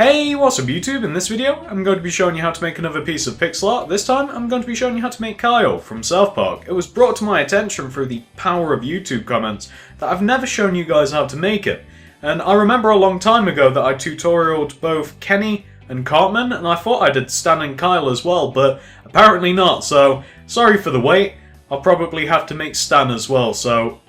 Hey, what's up YouTube? In this video, I'm going to be showing you how to make another piece of pixel art. This time, I'm going to be showing you how to make Kyle from South Park. It was brought to my attention through the power of YouTube comments that I've never shown you guys how to make it. And I remember a long time ago that I tutorialed both Kenny and Cartman, and I thought I did Stan and Kyle as well, but apparently not, so sorry for the wait. I'll probably have to make Stan as well, so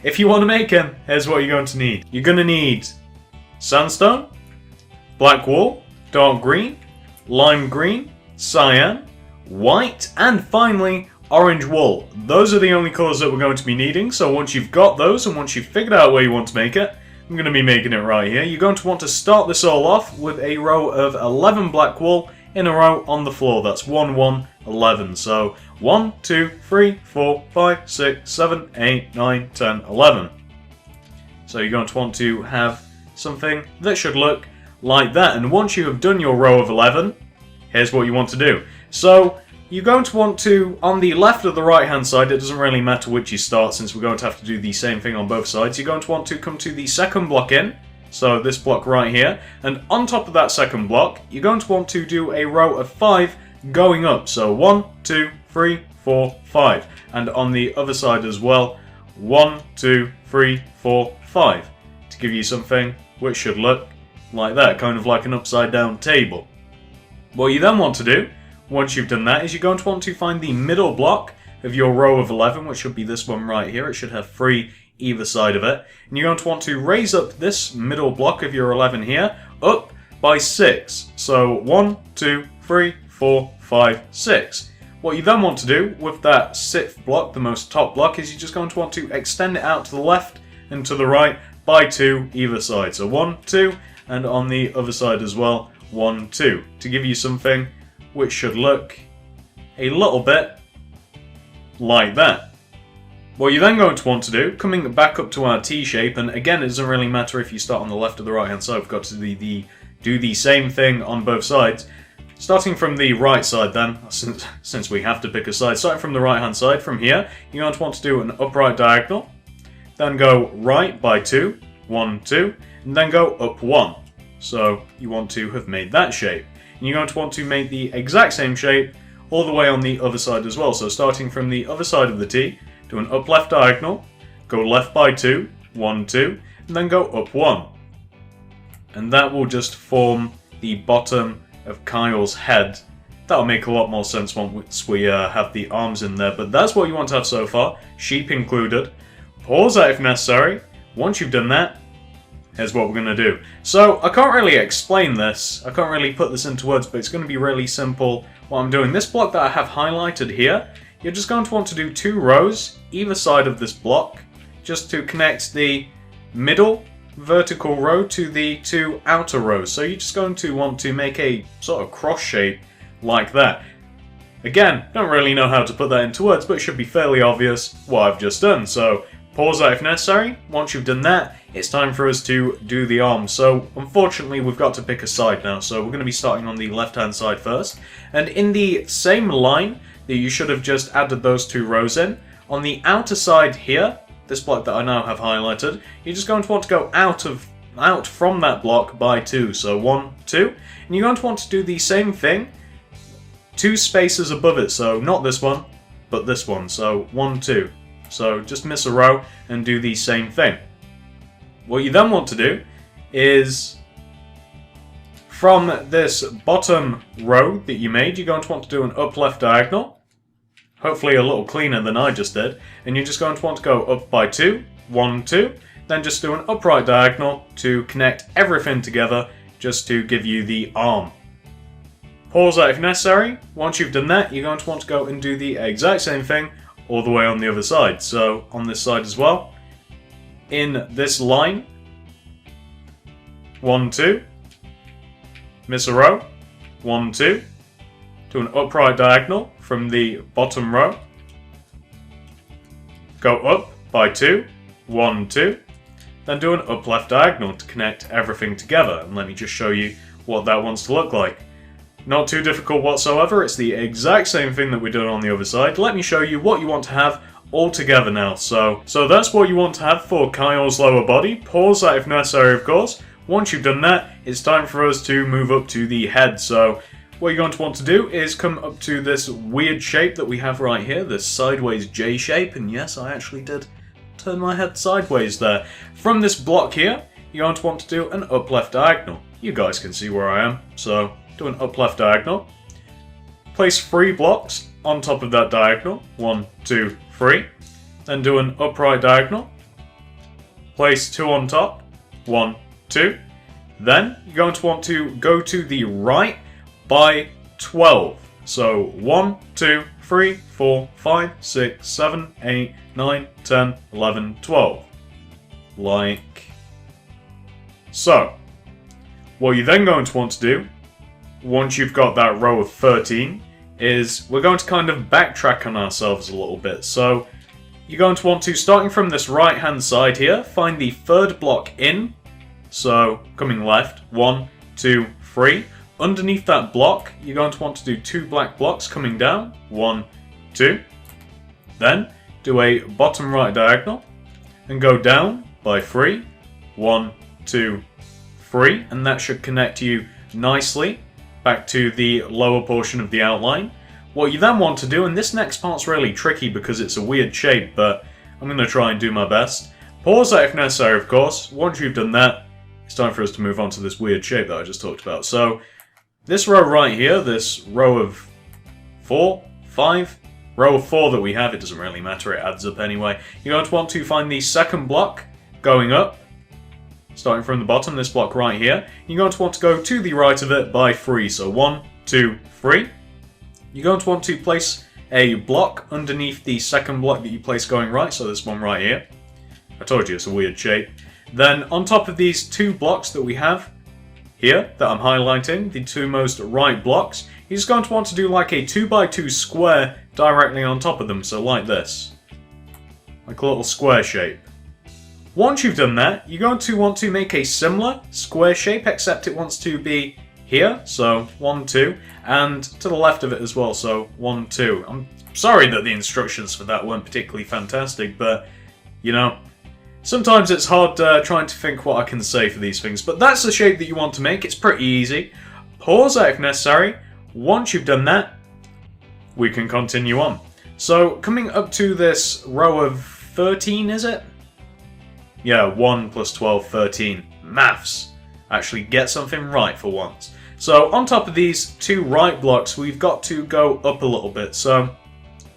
if you want to make him, here's what you're going to need. You're going to need sandstone, black wool, dark green, lime green, cyan, white, and finally, orange wool. Those are the only colours that we're going to be needing, so once you've got those and once you've figured out where you want to make it, I'm going to be making it right here. You're going to want to start this all off with a row of 11 black wool in a row on the floor. That's 1, 1, 11. So 1, 2, 3, 4, 5, 6, 7, 8, 9, 10, 11. So you're going to want to have something that should look like that. And once you have done your row of 11, here's what you want to do. So you're going to want to, on the left or the right hand side, it doesn't really matter which you start since we're going to have to do the same thing on both sides, you're going to want to come to the second block in, so this block right here, and on top of that second block, you're going to want to do a row of 5 going up, so 1, 2, 3, 4, 5, and on the other side as well, 1, 2, 3, 4, 5, to give you something which should look like that, kind of like an upside down table. What you then want to do, once you've done that, is you're going to want to find the middle block of your row of 11, which should be this one right here. It should have 3 either side of it. And you're going to want to raise up this middle block of your 11 here up by 6. So 1, 2, 3, 4, 5, 6. What you then want to do with that 6th block, the most top block, is you're just going to want to extend it out to the left and to the right by 2 either side. So 1, 2, and on the other side as well, 1, 2, to give you something which should look a little bit like that. What you're then going to want to do, coming back up to our T shape, and again it doesn't really matter if you start on the left or the right hand side, we've got to do the same thing on both sides. Starting from the right side then, since we have to pick a side, starting from the right hand side, from here, you're going to want to do an upright diagonal, then go right by 2, 1, 2, and then go up 1. So you want to have made that shape. And you're going to want to make the exact same shape all the way on the other side as well. So starting from the other side of the T, do an up left diagonal, go left by 2, 1, 2, and then go up 1. And that will just form the bottom of Kyle's head. That'll make a lot more sense once we have the arms in there, but that's what you want to have so far, sheep included. Pause that if necessary. Once you've done that, here's what we're going to do. So, I can't really explain this, I can't really put this into words, but it's going to be really simple what I'm doing. This block that I have highlighted here, you're just going to want to do 2 rows either side of this block, just to connect the middle vertical row to the 2 outer rows. So you're just going to want to make a sort of cross shape like that. Again, don't really know how to put that into words, but it should be fairly obvious what I've just done. So, pause that if necessary. Once you've done that, it's time for us to do the arms. So, unfortunately, we've got to pick a side now. So, we're going to be starting on the left-hand side first. And in the same line that you should have just added those 2 rows in, on the outer side here, this block that I now have highlighted, you're just going to want to go out from that block by 2. So, 1, 2. And you're going to want to do the same thing 2 spaces above it. So, not this one, but this one. So, 1, 2. So just miss a row and do the same thing. What you then want to do is, from this bottom row that you made, you're going to want to do an up left diagonal, hopefully a little cleaner than I just did, and you're just going to want to go up by 2, 1, 2, then just do an upright diagonal to connect everything together just to give you the arm. Pause that if necessary. Once you've done that, you're going to want to go and do the exact same thing all the way on the other side. So on this side as well, in this line, 1, 2, miss a row, 1, 2, do an upright diagonal from the bottom row, go up by 2, 1, 2, then do an up left diagonal to connect everything together. And let me just show you what that wants to look like. Not too difficult whatsoever, it's the exact same thing that we're doing on the other side. Let me show you what you want to have all together now. So that's what you want to have for Kyle's lower body. Pause that if necessary, of course. Once you've done that, it's time for us to move up to the head. So what you're going to want to do is come up to this weird shape that we have right here, this sideways J shape, and yes, I actually did turn my head sideways there. From this block here, you're going to want to do an up left diagonal. You guys can see where I am, so do an up left diagonal. Place 3 blocks on top of that diagonal, 1, 2, 3. Then do an upright diagonal. Place 2 on top, 1, 2. Then you're going to want to go to the right by 12. So 1, 2, 3, 4, 5, 6, 7, 8, 9, 10, 11, 12. Like so. What you're then going to want to do, once you've got that row of 13, is we're going to kind of backtrack on ourselves a little bit. So you're going to want to, starting from this right hand side here, find the 3rd block in. So coming left, 1, 2, 3. Underneath that block, you're going to want to do 2 black blocks coming down, 1, 2. Then do a bottom right diagonal and go down by 3, 1, 2, 3, and that should connect you nicely back to the lower portion of the outline. What you then want to do, and this next part's really tricky because it's a weird shape, but I'm going to try and do my best. Pause that if necessary, of course. Once you've done that, it's time for us to move on to this weird shape that I just talked about. So, this row right here, this row of 4, 5, row of 4 that we have, it doesn't really matter, it adds up anyway. You're going to want to find the 2nd block going up, starting from the bottom, this block right here. You're going to want to go to the right of it by 3, so 1, 2, 3. You're going to want to place a block underneath the 2nd block that you place going right, so this one right here. I told you it's a weird shape. Then on top of these 2 blocks that we have here, that I'm highlighting, the 2 most right blocks, you're just going to want to do like a 2x2 square directly on top of them, so like this. Like a little square shape. Once you've done that, you're going to want to make a similar square shape, except it wants to be here, so 1, 2, and to the left of it as well, so 1, 2. I'm sorry that the instructions for that weren't particularly fantastic, but, you know, sometimes it's hard trying to think what I can say for these things, but that's the shape that you want to make. It's pretty easy. Pause that if necessary. Once you've done that, we can continue on. So, coming up to this row of 13, is it? Yeah, 1 plus 12, 13. Maths. Actually get something right for once. So, on top of these 2 right blocks, we've got to go up a little bit. So,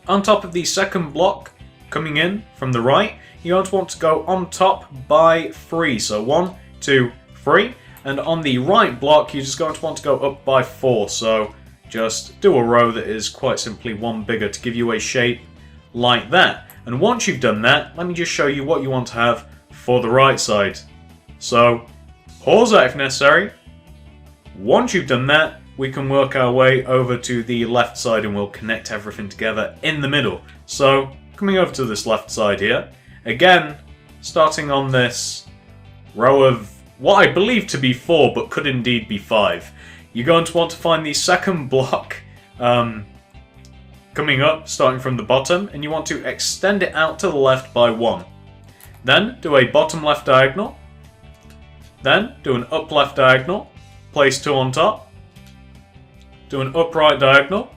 on top of the 2nd block, coming in from the right, you're going to want to go on top by 3. So 1, 2, 3. And on the right block, you're just going to want to go up by 4. So just do a row that is quite simply 1 bigger to give you a shape like that. And once you've done that, let me just show you what you want to have for the right side. So pause that if necessary. Once you've done that, we can work our way over to the left side and we'll connect everything together in the middle. So coming over to this left side here, again, starting on this row of what I believe to be 4, but could indeed be 5. You're going to want to find the 2nd block coming up, starting from the bottom, and you want to extend it out to the left by 1. Then do a bottom left diagonal. Then do an up left diagonal, place 2 on top. Do an upright diagonal,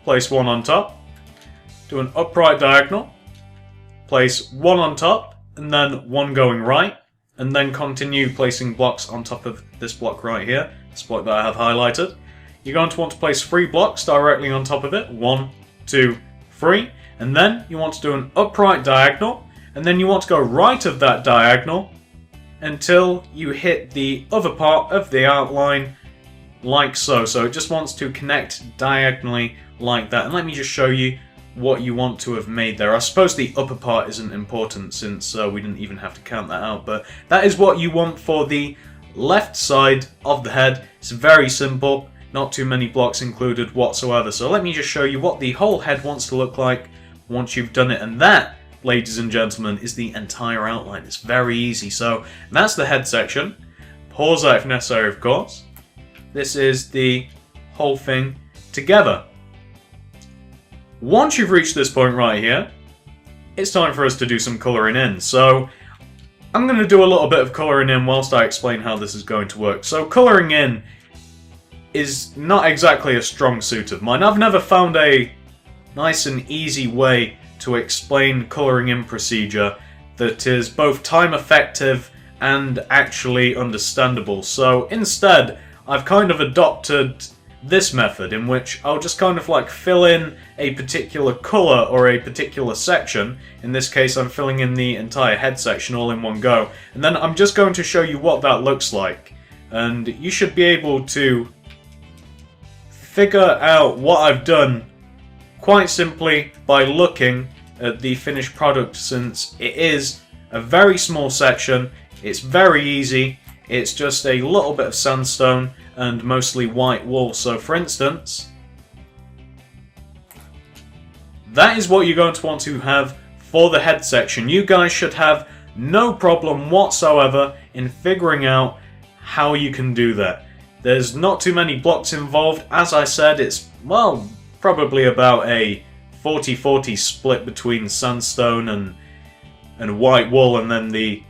place 1 on top. Do an upright diagonal, place 1 on top, and then 1 going right, and then continue placing blocks on top of this block right here, this block that I have highlighted. You're going to want to place 3 blocks directly on top of it, 1, 2, 3, and then you want to do an upright diagonal, and then you want to go right of that diagonal until you hit the other part of the outline like so. So it just wants to connect diagonally like that, and let me just show you what you want to have made there. I suppose the upper part isn't important since we didn't even have to count that out, but that is what you want for the left side of the head. It's very simple, not too many blocks included whatsoever. So let me just show you what the whole head wants to look like once you've done it, and that, ladies and gentlemen, is the entire outline. It's very easy. So that's the head section. Pause that if necessary, of course. This is the whole thing together. Once you've reached this point right here, it's time for us to do some colouring in. So I'm going to do a little bit of colouring in whilst I explain how this is going to work. So colouring in is not exactly a strong suit of mine. I've never found a nice and easy way to explain colouring in procedure that is both time effective and actually understandable. So instead, I've kind of adopted this method in which I'll just kind of like fill in a particular colour or a particular section. In this case, I'm filling in the entire head section all in one go, and then I'm just going to show you what that looks like. And you should be able to figure out what I've done quite simply by looking at the finished product, since it is a very small section, it's very easy, it's just a little bit of sandstone and mostly white wool. So for instance, that is what you're going to want to have for the head section. You guys should have no problem whatsoever in figuring out how you can do that. There's not too many blocks involved. As I said, it's, well, probably about a 40-40 split between sandstone and white wool, and then the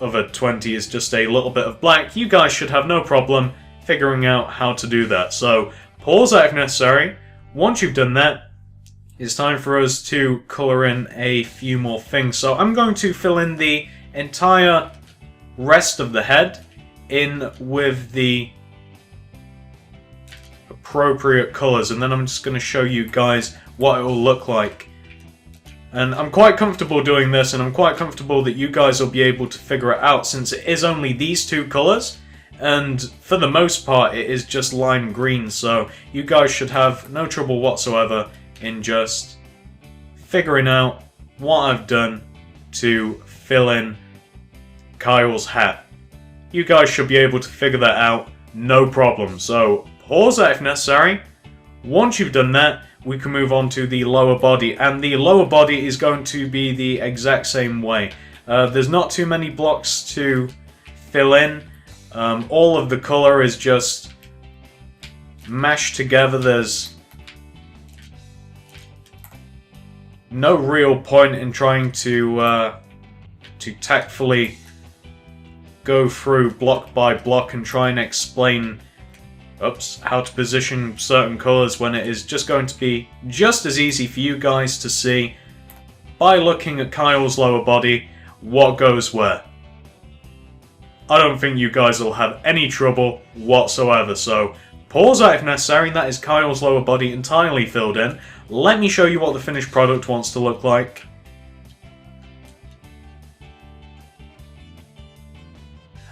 other 20 is just a little bit of black. You guys should have no problem figuring out how to do that. So pause that if necessary. Once you've done that, it's time for us to colour in a few more things. So I'm going to fill in the entire rest of the head in with the appropriate colours, and then I'm just going to show you guys what it will look like. And I'm quite comfortable doing this, and I'm quite comfortable that you guys will be able to figure it out, since it is only these two colours, and for the most part it is just lime green, so you guys should have no trouble whatsoever in just figuring out what I've done to fill in Kyle's hat. You guys should be able to figure that out, no problem. So pause that if necessary. Once you've done that, we can move on to the lower body, and the lower body is going to be the exact same way. There's not too many blocks to fill in. All of the colour is just mashed together. There's no real point in trying to tactfully go through block by block and try and explain how to position certain colours, when it is just going to be just as easy for you guys to see by looking at Kyle's lower body what goes where. I don't think you guys will have any trouble whatsoever, so pause that if necessary. That is Kyle's lower body entirely filled in. Let me show you what the finished product wants to look like.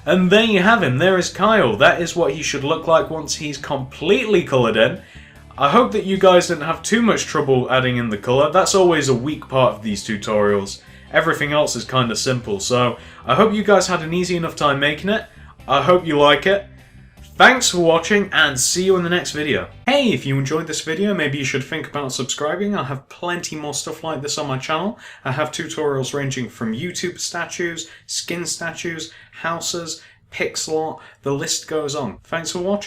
And there you have him, there is Kyle. That is what he should look like once he's completely coloured in. I hope that you guys didn't have too much trouble adding in the colour. That's always a weak part of these tutorials. Everything else is kind of simple, so I hope you guys had an easy enough time making it. I hope you like it. Thanks for watching, and see you in the next video. Hey, if you enjoyed this video, maybe you should think about subscribing. I have plenty more stuff like this on my channel. I have tutorials ranging from YouTube statues, skin statues, houses, pixel art, the list goes on. Thanks for watching.